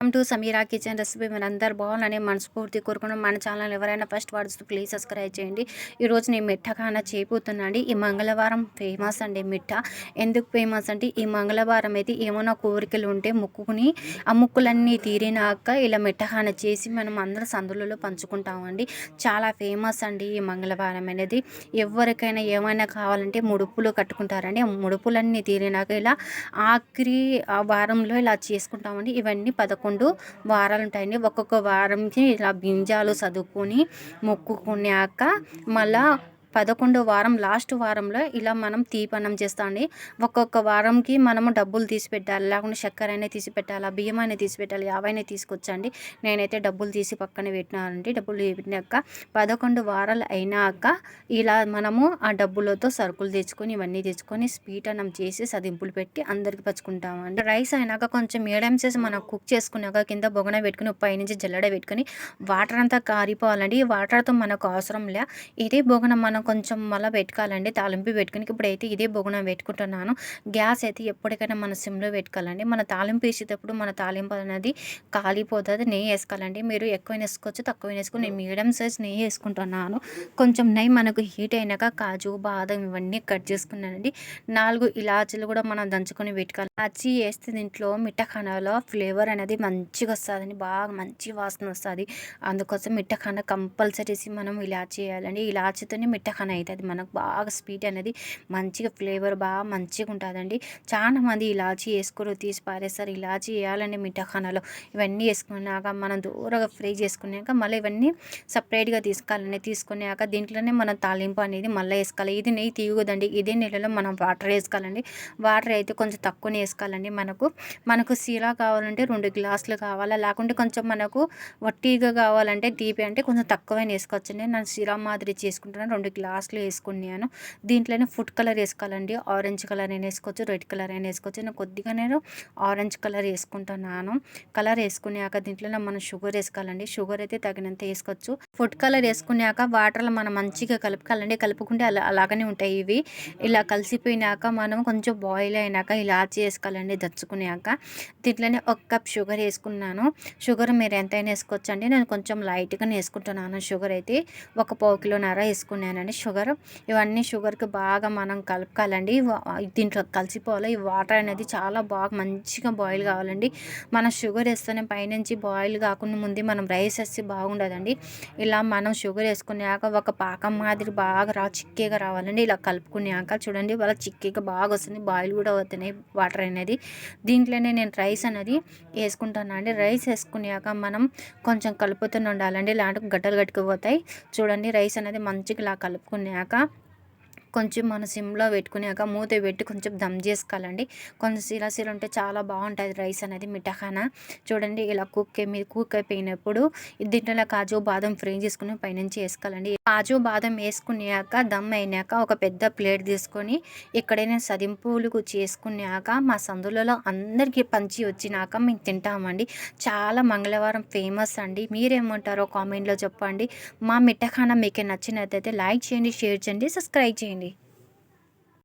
Welcome to Sameera kitchen recipe. మీరందరూ బాగున్నారని మనస్ఫూర్తి కోరుకున్నాం. మన ఛానల్ ఎవరైనా ఫస్ట్ వాడుతూ ప్లీజ్ సబ్స్క్రైబ్ చేయండి. ఈరోజు నేను మిఠాఖానా చేయబోతున్నా అండి. ఈ మంగళవారం ఫేమస్ అండి మిఠా. ఎందుకు ఫేమస్ అంటే ఈ మంగళవారం అయితే ఏమైనా కోరికలు ఉంటే మొక్కుకుని ఆ మొక్కులన్నీ తీరినాక ఇలా మిఠాఖానా చేసి మనం అందరం సందులలో పంచుకుంటామండి. చాలా ఫేమస్ అండి ఈ మంగళవారం అనేది. ఎవరికైనా ఏమైనా కావాలంటే ముడుపులు కట్టుకుంటారండి. ఆ ముడుపులన్నీ తీరినాక ఇలా ఆఖరి ఆ వారంలో ఇలా చేసుకుంటామండి. ఇవన్నీ 11 వారాలు ఉంటాయండి. ఒక్కొక్క వారంకి ఇలా బింజాలు చదువుకొని మొక్కుకున్నాక మళ్ళా 11వ వారం లాస్ట్ వారంలో ఇలా మనం తీపన్నం చేస్తామండి. ఒక్కొక్క వారంకి మనము డబ్బులు తీసి పెట్టాలి, లేకుంటే చక్కెర అయినా తీసి పెట్టాలి, బియ్యం అయినా తీసి పెట్టాలి, యావైనా తీసుకొచ్చండి. నేనైతే డబ్బులు తీసి పక్కన పెట్టినానండి. డబ్బులు పెట్టినాక 11 వారాలు అయినాక ఇలా మనము ఆ డబ్బులతో సరుకులు తెచ్చుకొని ఇవన్నీ తెచ్చుకొని స్వీట్ అన్నం చేసి సదింపులు పెట్టి అందరికి పంచుకుంటామండి. రైస్ అయినాక కొంచెం మీడియం చేసి మనం కుక్ చేసుకున్నాక కింద బొగన పెట్టుకుని పైనుంచి జల్లెడ పెట్టుకుని వాటర్ అంతా కారిపోవాలండి. ఈ వాటర్తో మనకు అవసరం లే. ఇదే బొగన మనం కొంచెం మళ్ళీ పెట్టుకోవాలండి. తాలింపు పెట్టుకుని ఇప్పుడైతే ఇదే బొగన పెట్టుకుంటున్నాను. గ్యాస్ అయితే ఎప్పటికైనా మన సిమ్లో పెట్టుకోవాలండి. మన తాలింపు వేసేటప్పుడు మన తాలింపు అనేది కాలిపోతుంది. నెయ్యి వేసుకోవాలండి. మీరు ఎక్కువ వేసుకోవచ్చు, తక్కువ వేసుకుని నేను మీడియం సైజ్ నెయ్యి వేసుకుంటున్నాను. కొంచెం నెయ్యి మనకు హీట్ అయినాక కాజు బాదం ఇవన్నీ కట్ చేసుకున్నానండి. 4 ఇలాచీలు కూడా మనం దంచుకొని పెట్టుకోవాలి. ఇలాచీ వేస్తే దీంట్లో మిఠాఖానాలో ఫ్లేవర్ అనేది మంచిగా వస్తుందండి. బాగా మంచి వాసన వస్తుంది. అందుకోసం మిఠాఖానా కంపల్సరీ మనం ఇలా చేయాలండి. ఇలాచీతోనే మిఠాఖానా అవుతుంది. మనకు బాగా స్వీట్ అనేది మంచిగా ఫ్లేవర్ బాగా మంచిగా ఉంటుందండి. చాలా మంది ఇలాచీ వేసుకోరు, తీసి పారేస్తారు. ఇలాచీ వేయాలండి మిఠాఖానాలో. ఇవన్నీ వేసుకున్నాక మనం దూరంగా ఫ్రై చేసుకున్నాక మళ్ళీ ఇవన్నీ సపరేట్గా తీసుకోవాలండి. తీసుకున్నాక దీంట్లోనే మనం తాలింపు అనేది మళ్ళీ వేసుకోవాలి. ఇది నెయ్యి తీయకూడదండి. ఇదే నెలలో మనం వాటర్ వేసుకోవాలండి. వాటర్ అయితే కొంచెం తక్కువనే వేసుకోవాలండి. మనకు సీరా కావాలంటే 2 గ్లాసులు కావాలా, లేకుంటే కొంచెం మనకు వట్టిగా కావాలంటే తీపి అంటే కొంచెం తక్కువైనా వేసుకోవచ్చండి. నేను సీరా మాదిరి చేసుకుంటున్నాను. 2 గ్లాసులు వేసుకున్నాను. దీంట్లోనే ఫుడ్ కలర్ వేసుకోవాలండి. ఆరెంజ్ కలర్ అయినా వేసుకోవచ్చు, రెడ్ కలర్ అయినా వేసుకోవచ్చు. నేను ఆరెంజ్ కలర్ వేసుకుంటున్నాను. కలర్ వేసుకున్నాక దీంట్లో మనం షుగర్ వేసుకోవాలండి. షుగర్ అయితే తగినంత వేసుకోవచ్చు. ఫుడ్ కలర్ వేసుకున్నాక వాటర్లో మనం మంచిగా కలుపుకోవాలండి. కలుపుకుంటే అలాగనే ఉంటాయి ఇవి. ఇలా కలిసిపోయినాక మనం కొంచెం బాయిల్ అయినాక ఇలాచీ వేసుకోవాలండి దంచుకున్నాక. దీంట్లోనే 1 కప్ షుగర్ వేసుకున్నాను. షుగర్ మీరు ఎంతైనా వేసుకోవచ్చు అండి. నేను కొంచెం లైట్గానే వేసుకుంటున్నాను. షుగర్ అయితే 1 పావు కిలోన్నర వేసుకున్నానండి షుగర్. ఇవన్నీ షుగర్కి బాగా మనం కలుపుకోవాలండి. దీంట్లో కలిసిపోవాలి. ఈ వాటర్ అనేది చాలా బాగా మంచిగా బాయిల్ కావాలండి. మనం షుగర్ వేస్తేనే పైనుంచి బాయిల్ కాకుండా ముందు మనం రైస్ వేస్తే బాగుండదండి. ఇలా మనం షుగర్ వేసుకున్నాక ఒక పాకం మాదిరి బాగా చిక్కగా రావాలండి. ఇలా కలుపుకున్నాక చూడండి వాళ్ళ చిక్కగా బాగా వస్తుంది. బాయిల్ కూడా అవుతున్నాయి వాటర్ అనేది. దీంట్లోనే నేను రైస్ అనేది వేసుకుంటాను అండి. రైస్ వేసుకున్నాక మనం కొంచెం కలుపుతూనే ఉండాలండి. ఇలాంటి గడ్డలు కట్టుకుపోతాయి. చూడండి రైస్ అనేది మంచిగా ఇలా కలుపుకున్నాక కొంచెం మన సిమ్లో పెట్టుకున్నాక మూత పెట్టి కొంచెం దమ్ చేసుకోవాలండి. కొంచెం సిరా ఉంటే చాలా బాగుంటుంది రైస్ అనేది మిఠాఖానా. చూడండి ఇలా కుక్ అయిపోయినప్పుడు దీంట్లో కాజు బాదం ఫ్రై చేసుకుని పైనుంచి వేసుకోవాలండి. కాజు బాదం వేసుకున్నాక దమ్ అయినాక ఒక పెద్ద ప్లేట్ తీసుకొని ఎక్కడైనా సదింపులు చేసుకున్నాక మా సందులలో అందరికీ పంచి వచ్చినాక మేము తింటామండి. చాలా మంగళవారం ఫేమస్ అండి. మీరేమంటారో కామెంట్లో చెప్పండి. మా మిఠాఖానా మీకు నచ్చినట్లయితే లైక్ చేయండి, షేర్ చేయండి, సబ్స్క్రైబ్ చేయండి.